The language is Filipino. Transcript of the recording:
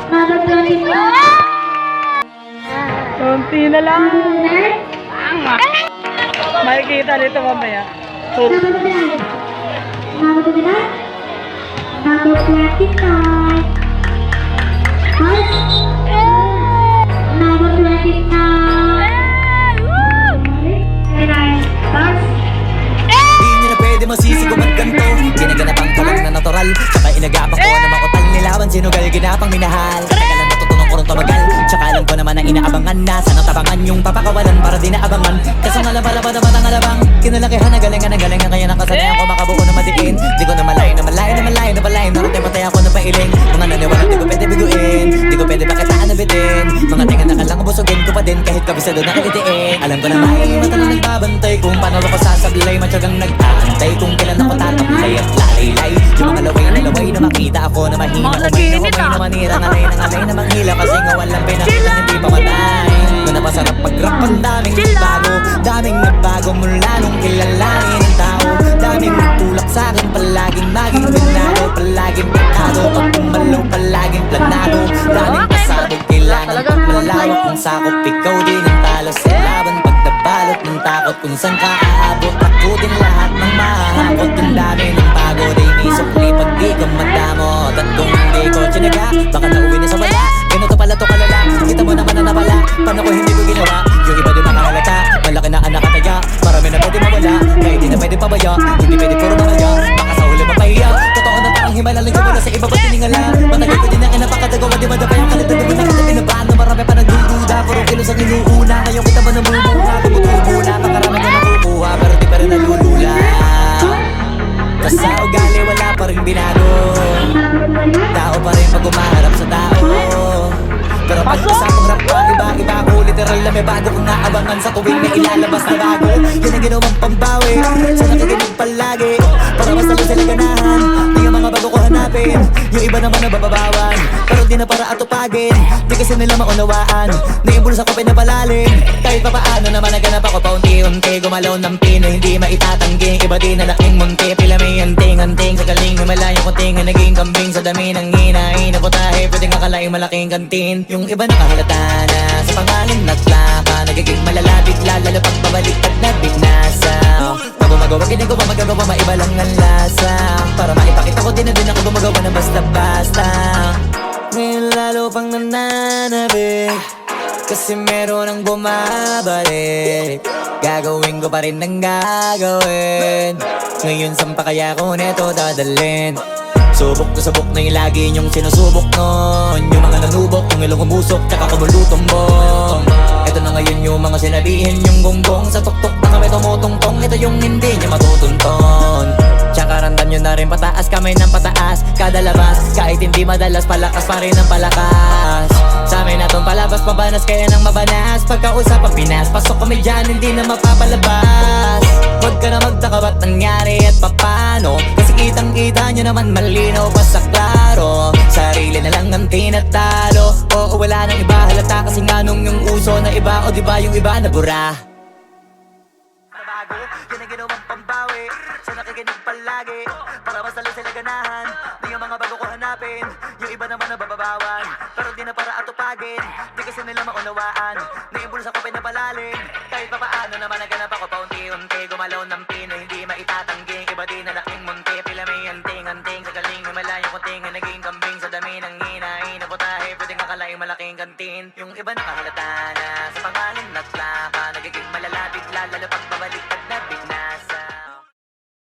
Number 29. Konti na lang. Makikita nito mamaya. Number 29. Number 29. Number 29. First. Number 29. 29. First. Di nyo na pwede masisi kung magganto. Ginaganapang ko lang na natural. Tsaka inagabak ko na makutal nilawan. Sinugal ginapang minahal. Katagalan natutunan ko rin tumagal. Tsaka alam ko naman ang inaabangan na sana tabangan yung papakawalan para di naabangan. Kaso nga lang pala ba naman ang alabang kinalakihan na galingan ang galingan. Kaya nakasanayan ko makabuo na madiin. Di ko na malayo na malayo na malayo na palayo. Narating matay ako na pailing. Mga naniwala di ko pwede biguin. Di ko pwede pakitaan na bitin. Mga tinga na kalang busugin ko pa din. Kahit kabisado na kalitiin. Alam ko na may mata na nagbabantay. Kung paano ako sasablay. Matyagang nag-aantay. Kung kailan ako tatablay at lalaylay. Yung mga laway na laway na makita ako na mahina. Umay na manira. Ngalay na manghila. Kasi nga walang pinakita hindi pa matay. Kung napasarap pag-rap ang daming bago. Daming nabago mula nung kilalanin ng tao. Daming nagtulak sa'kin palaging maging binado. Palaging pakado pag pumalaw palaging planado. Daming pasabog kailangan pag malalawak. Kung sakop ikaw din ang talo sa laban. Pag nabalot ng takot kung saan ka aabot. Takutin lahat ng mahahakot. Ang dami ng pagod ay misukli pag di ka madamot. At kung hindi ko tsinaga baka nauwi na sa wala. Ganito pala to kalala. Kita mo naman na napala. Paano ko hindi ko ginawa? Yung iba di makahalata. Malaki na anak kataya. Marami na pwede mawala. Kaya di na pwede pabaya. Hindi pwede puro mamaya. Baka sa huli mapahiya. Totoo na parang himala lang mula sa iba ba't tiningala. Matagal ko din na kinapakadagawa. Di madapay ang kalidad. Di mo nakita pinabahan na marami pa nagdududa. Puro kilos ang inuuna. Ngayon kita ba namumuha? Tumutubo na. Pakarami ka nakukuha. Pero di pa rin nalulula. Basta ugali wala pa rin binago. Tao pa rin pag umaharap sa tao. Pero pag usapang rap pa, iba-iba ako. Literal na may bago kong naabangan sa tuwing may ilalabas na bago. Yan ang ginawang pambawi. Sa nakikinig palagi. Para mas lalo sila ganahan. Di ang mga bago ko hanapin. Yung iba naman nabababawan. Pero di na para atupagin. Di kasi nila maunawaan. Naimbulsa ko pinapalalim. Kahit pa paano naman naganap ako paunti-unti. Gumalaw ng pino, hindi maitatanggi. Iba di na laking munti. Pila may anting-anting. Sa galing may malayong kunting. Naging kambing sa dami ng hinahin. Naputahe, pwedeng akalaing malaking kantin. Yung iba nakahalata na sa pangalan naglaka. Nagiging malalapit lalo pag babaliktad na binasa. Pag gumagawa, ginagawa, magagawa, maiba lang ang lasa. Para maipakita ko din na din ako gumagawa na basta-basta. Ngayon lalo pang nananabik. Kasi meron ang bumabalik. Gagawin ko pa rin ang gagawin. Ngayon saan pa kaya ko neto dadalhin? Subok na yung lagi niyong sinusubok nun. Yung mga nanubok, yung ilong umusok, tsaka kumulutumbong. Ito na ngayon yung mga sinabihin yung gonggong. Sa tuktok na kami tumutungtong. Ito yung hindi niya matutunton. Tsaka randan nyo na rin pataas, kamay ng pataas. Kada labas, kahit hindi madalas, palakas pa rin ang palakas. Sa amin na tong palabas, pabanas kaya nang mabanas. Pagkausap ang Pinas, pasok kami dyan, hindi na mapapalabas. Huwag ka na magtaka ba't nangyari at papano. Kasi kitang-kita nyo naman malinaw pa sa klaro. Sarili na lang ang tinatalo. Oo, wala nang iba halata kasi nga nung yung uso na iba. O diba yung iba na bura. Nabago, yan ang ginawang pambawi. Sa nakikinig palagi. Para mas lalo sila ganahan. Di ang mga bago ko hanapin. Yung iba naman nabababawan. Pero di na para atupagin. Di kasi nila maunawaan. Naimbulsa ko pinapalalim. Kahit pa paano naman naganap ako paunti-unti. Gumalaw ng pino, hindi maitatanggi. Iba di na laking munti. Pila may anting-anting. Sa galing may malayong kunting. Naging kambing sa dami ng hinahin. Naputahe, pwedeng akalaing malaking kantin. Yung iba nakahalata na sa pangalan naglaka. Nagiging malalapit lalo pag babalik